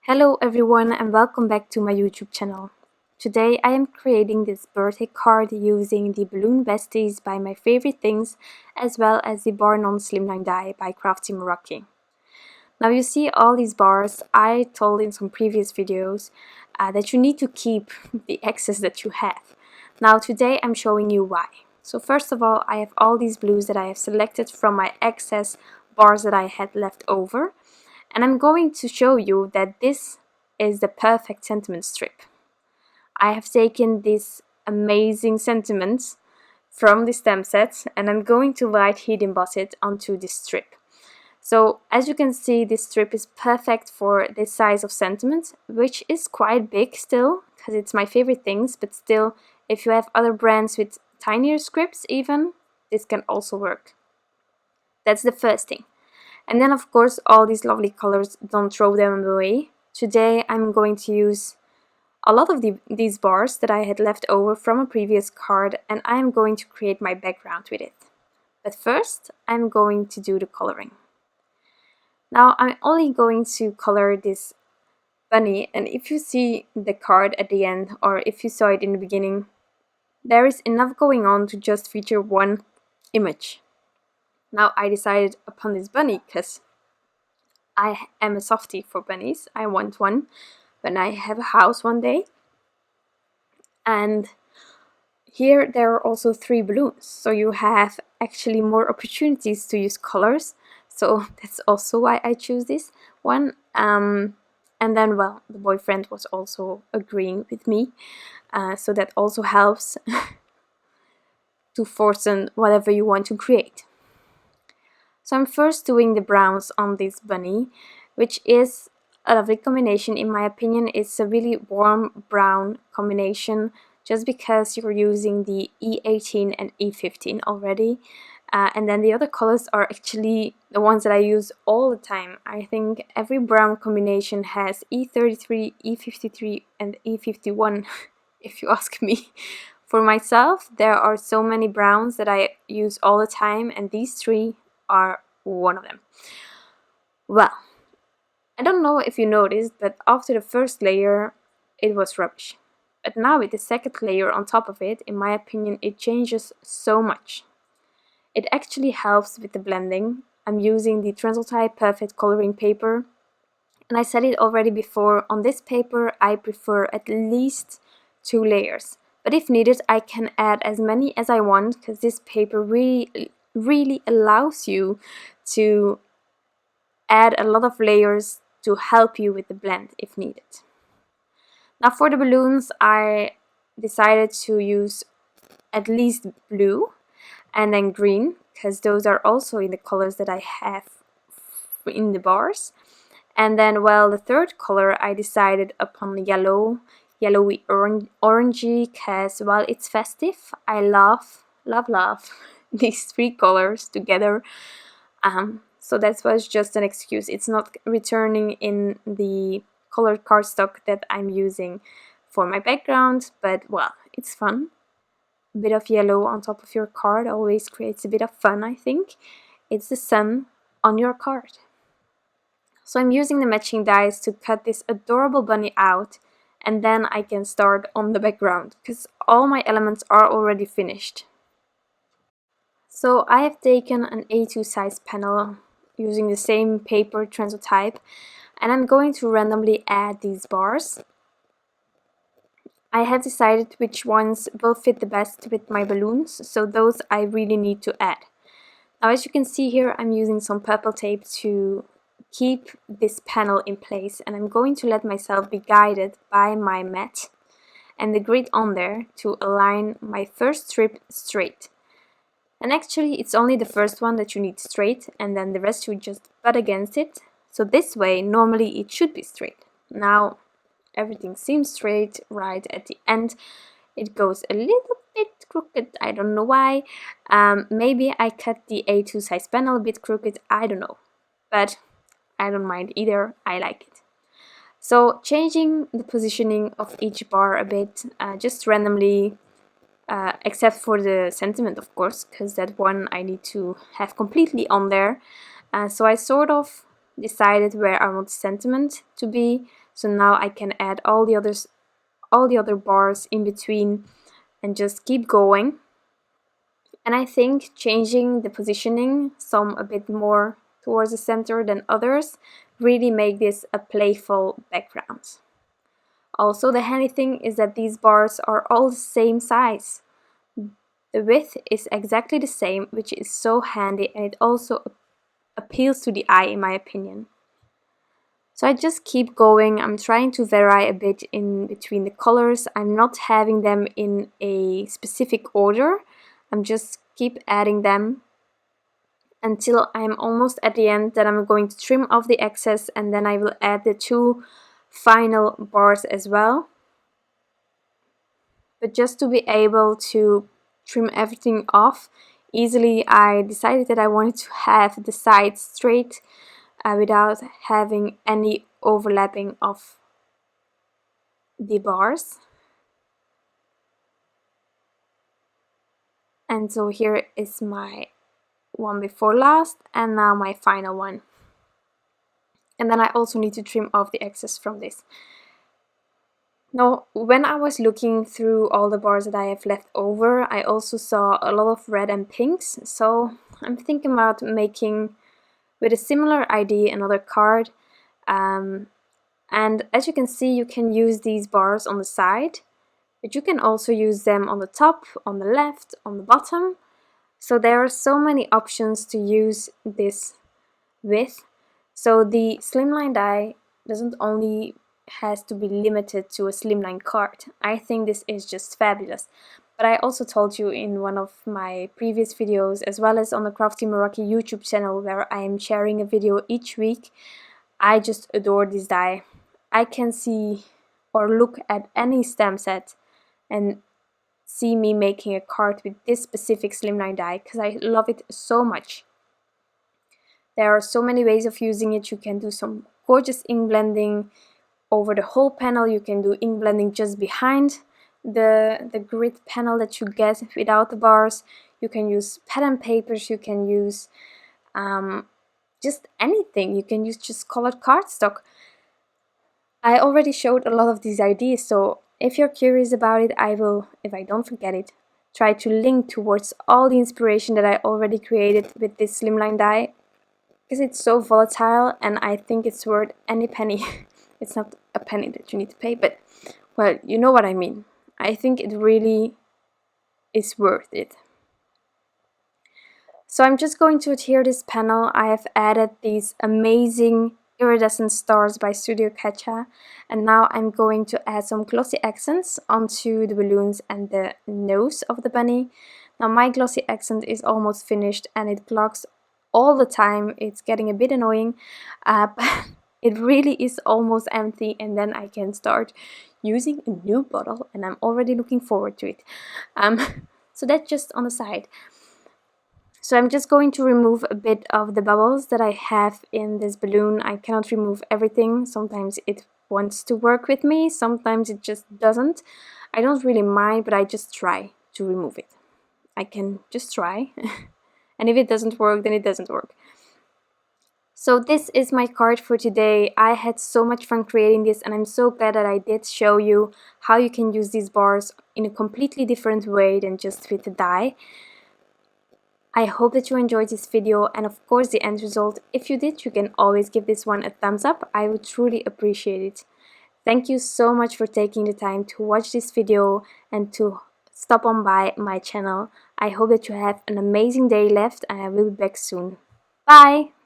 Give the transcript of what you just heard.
Hello everyone and welcome back to my YouTube channel. Today I am creating this birthday card using the balloon Besties by My Favorite Things as well as the Bar Non Slimline Die by Crafty Meraki. Now you see all these bars. I told in some previous videos that you need to keep the excess that you have. Now today I'm showing you why. So first of all, I have all these blues that I have selected from my excess bars that I had left over. And I'm going to show you that this is the perfect sentiment strip. I have taken these amazing sentiments from the stamp set and I'm going to light heat emboss it onto this strip. So as you can see, this strip is perfect for this size of sentiment, which is quite big still, because it's my favorite things, but still, if you have other brands with tinier scripts even, this can also work. That's the first thing. And then of course all these lovely colors, don't throw them away. Today I'm going to use a lot of these bars that I had left over from a previous card and I'm going to create my background with it. But first I'm going to do the coloring. Now I'm only going to color this bunny, and if you see the card at the end or if you saw it in the beginning, there is enough going on to just feature one image. Now I decided upon this bunny because I am a softie for bunnies. I want one when I have a house one day. And here there are also 3 balloons, so you have actually more opportunities to use colors. So that's also why I choose this one. And then, well, the boyfriend was also agreeing with me, so that also helps to force whatever you want to create. So I'm first doing the browns on this bunny, which is a lovely combination in my opinion. It's a really warm brown combination just because you're using the E18 and E15 already. And then the other colors are actually the ones that I use all the time. I think every brown combination has E33, E53 and E51 if you ask me. For myself, there are so many browns that I use all the time, and these 3 are one of them. Well, I don't know if you noticed, but after the first layer it was rubbish. But now with the second layer on top of it, in my opinion, it changes so much. It actually helps with the blending. I'm using the Transotype Perfect Coloring Paper. And I said it already before, on this paper I prefer at least 2 layers. But if needed, I can add as many as I want, because this paper really allows you to add a lot of layers to help you with the blend if needed. Now for the balloons, I decided to use at least blue and then green, because those are also in the colors that I have in the bars. And then, well, the third color I decided upon yellowy orangey, because, well, it's festive. I love these 3 colors together. So that was just an excuse. It's not returning in the colored cardstock that I'm using for my background, but, well, it's fun. A bit of yellow on top of your card always creates a bit of fun, I think. It's the sun on your card. So I'm using the matching dies to cut this adorable bunny out, and then I can start on the background because all my elements are already finished. So I have taken an A2 size panel using the same paper, Transotype, and I'm going to randomly add these bars. I have decided which ones will fit the best with my balloons, so those I really need to add. Now as you can see here, I'm using some purple tape to keep this panel in place, and I'm going to let myself be guided by my mat and the grid on there to align my first strip straight. And actually it's only the first one that you need straight, and then the rest you just butt against it. So this way normally it should be straight. Now everything seems straight right at the end. It goes a little bit crooked, I don't know why. Maybe I cut the A2 size panel a bit crooked, I don't know. But I don't mind either, I like it. So changing the positioning of each bar a bit, just randomly, except for the sentiment of course, because that one I need to have completely on there. So I sort of decided where I want the sentiment to be. So now I can add all the other bars in between and just keep going. And I think changing the positioning, some a bit more towards the center than others, really make this a playful background. Also, the handy thing is that these bars are all the same size. The width is exactly the same, which is so handy, and it also appeals to the eye in my opinion. So I just keep going. I'm trying to vary a bit in between the colors. I'm not having them in a specific order. I'm just keep adding them until I'm almost at the end. Then I'm going to trim off the excess, and then I will add the 2 final bars as well. But just to be able to trim everything off easily, I decided that I wanted to have the sides straight without having any overlapping of the bars. And so here is my one before last, and now my final one. And then I also need to trim off the excess from this. Now, when I was looking through all the bars that I have left over, I also saw a lot of red and pinks, so I'm thinking about making, with a similar idea, another card. And as you can see, you can use these bars on the side, but you can also use them on the top, on the left, on the bottom. So there are so many options to use this with. So the slimline die doesn't only has to be limited to a slimline card. I think this is just fabulous. But I also told you in one of my previous videos, as well as on the Crafty Meraki YouTube channel, where I am sharing a video each week, I just adore this die. I can see or look at any stamp set and see me making a card with this specific slimline die because I love it so much. There are so many ways of using it. You can do some gorgeous ink blending over the whole panel. You can do ink blending just behind the grid panel that you get without the bars. You can use pattern papers. You can use just anything. You can use just colored cardstock. I already showed a lot of these ideas, so if you're curious about it, I will, if I don't forget it, try to link towards all the inspiration that I already created with this slimline die, because it's so volatile and I think it's worth any penny. It's not a penny that you need to pay, but, well, you know what I mean. I think it really is worth it. So I'm just going to adhere this panel. I have added these amazing iridescent stars by Studio Katia, and now I'm going to add some glossy accents onto the balloons and the nose of the bunny. Now my glossy accent is almost finished and it clogs all the time. It's getting a bit annoying, but it really is almost empty, and then I can start using a new bottle, and I'm already looking forward to it. So that's just on the side. So I'm just going to remove a bit of the bubbles that I have in this balloon. I cannot remove everything. Sometimes it wants to work with me, sometimes it just doesn't. I don't really mind, but I just try to remove it. I can just try. And if it doesn't work, then it doesn't work. So this is my card for today. I had so much fun creating this, and I'm so glad that I did show you how you can use these bars in a completely different way than just with the die. I hope that you enjoyed this video and of course the end result. If you did, you can always give this one a thumbs up. I would truly appreciate it. Thank you so much for taking the time to watch this video and to stop on by my channel. I hope that you have an amazing day left, and I will be back soon. Bye!